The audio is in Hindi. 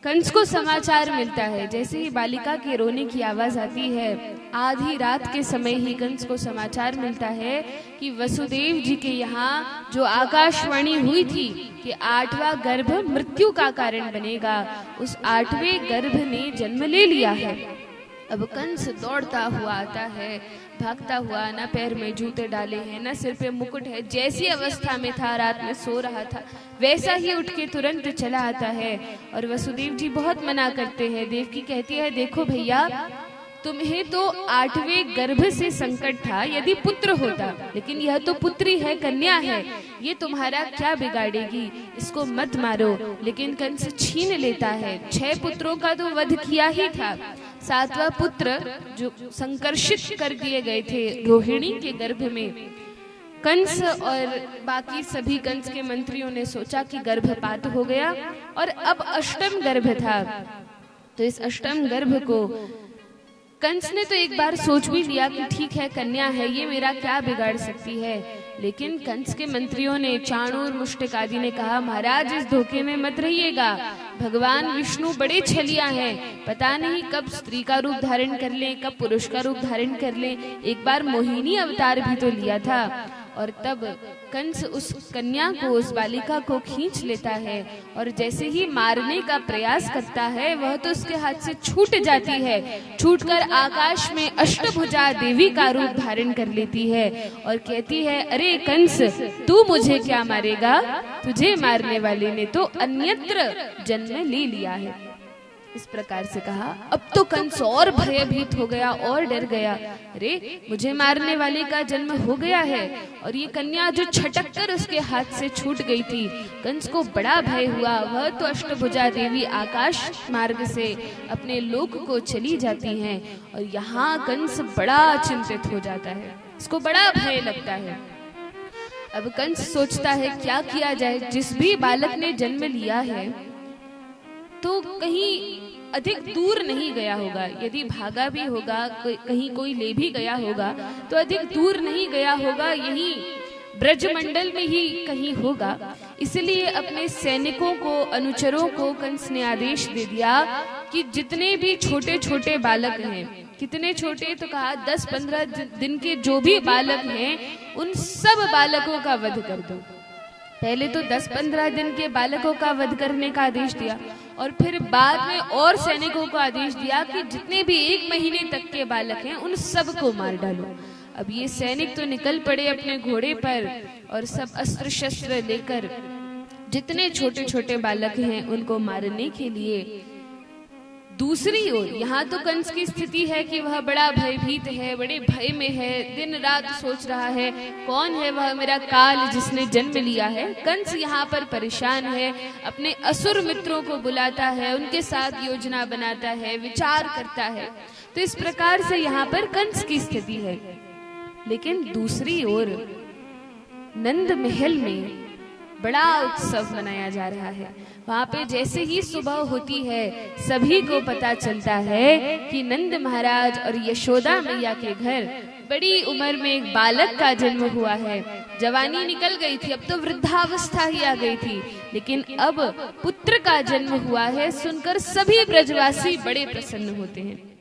कंस को समाचार मिलता है, जैसे ही बालिका के रोने की आवाज आती है, आधी रात के समय ही कंस को समाचार मिलता है कि वसुदेव जी के यहाँ जो आकाशवाणी हुई थी कि 8वां गर्भ मृत्यु का कारण बनेगा, उस 8वें गर्भ ने जन्म ले लिया है। अब कंस दौड़ता हुआ आता है, भागता हुआ, ना पैर में जूते डाले हैं, ना सिर पे मुकुट है, जैसी अवस्था में था, रात में सो रहा था, वैसा ही उठ के तुरंत चला आता है। और वसुदेव जी बहुत मना करते हैं। देवकी कहती है, देखो भैया, तुम्हें तो 8वें गर्भ से संकट था, यदि पुत्र होता, लेकिन यह तो पुत्री है, कन्या है, ये तुम्हारा क्या बिगाड़ेगी, इसको मत मारो। लेकिन कंस छीन लेता है। 6 पुत्रों का तो वध किया ही था, 7वां पुत्र जो संकर्षित कर दिए गए थे रोहिणी के गर्भ में, कंस और बाकी सभी कंस के मंत्रियों ने सोचा कि गर्भपात हो गया और अब अष्टम गर्भ था। तो इस अष्टम गर्भ को कंस ने तो एक बार सोच भी लिया कि ठीक है, कन्या है, ये मेरा क्या बिगाड़ सकती है। लेकिन कंस के मंत्रियों ने, चाणूर, मुष्टिक आदि ने कहा, महाराज इस धोखे में मत रहिएगा, भगवान विष्णु बड़े छलिया हैं, पता नहीं कब स्त्री का रूप धारण कर ले, कब पुरुष का रूप धारण कर ले, एक बार मोहिनी अवतार भी तो लिया था। और तब कंस उस कन्या को, उस बालिका को खींच लेता है और जैसे ही मारने का प्रयास करता है, वह तो उसके हाथ से छूट जाती है, छूटकर आकाश में अष्टभुजा देवी का रूप धारण कर लेती है और कहती है, अरे कंस, तू मुझे क्या मारेगा, तुझे मारने वाले ने तो अन्यत्र जन्म ले लिया है। इस प्रकार से कहा। अब तो कंस और भयभीत हो गया और डर गया, अरे मुझे मारने वाले का जन्म हो गया है और ये कन्या जो छटक कर उसके हाथ से छूट गई थी। कंस को बड़ा भय हुआ। वह तो अष्टभुजा देवी आकाश मार्ग से अपने लोक को चली जाती हैं और यहाँ कंस बड़ा चिंतित हो जाता है, इसको बड़ा भय लगता है। अब कंस सोचता है क्या किया जाए, जिस भी बालक ने जन्म लिया है तो कहीं अधिक दूर नहीं गया होगा, यदि भागा भी होगा, कहीं कोई ले भी गया होगा तो अधिक दूर नहीं गया होगा, यही ब्रजमंडल में ही कहीं होगा। इसलिए अपने सैनिकों को, अनुचरों को कंस ने आदेश दे दिया कि जितने भी छोटे छोटे बालक हैं, कितने छोटे तो कहा 10-15 दिन के जो भी बालक हैं, उन सब बालकों का वध कर दो। पहले तो 10-15 दिन के बालकों का वध करने का आदेश दिया और फिर बाद में और सैनिकों को आदेश दिया कि जितने भी 1 महीने तक के बालक हैं उन सबको मार डालो। अब ये सैनिक तो निकल पड़े अपने घोड़े पर और सब अस्त्र शस्त्र लेकर जितने छोटे छोटे बालक हैं उनको मारने के लिए। दूसरी ओर यहाँ तो कंस की स्थिति है कि वह बड़ा भयभीत है, बड़े भय में है, दिन रात सोच रहा है कौन है वह मेरा काल जिसने जन्म लिया है। कंस यहाँ पर परेशान है, अपने असुर मित्रों को बुलाता है, उनके साथ योजना बनाता है, विचार करता है। तो इस प्रकार से यहाँ पर कंस की स्थिति है। लेकिन दूसरी ओर नंद महल में बड़ा उत्सव मनाया जा रहा है। वहां पे जैसे ही सुबह होती है, सभी को पता चलता है कि नंद महाराज और यशोदा मैया के घर बड़ी उम्र में एक बालक का जन्म हुआ है। जवानी निकल गई थी, अब तो वृद्धावस्था ही आ गई थी, लेकिन अब पुत्र का जन्म हुआ है। सुनकर सभी ब्रजवासी बड़े प्रसन्न होते हैं।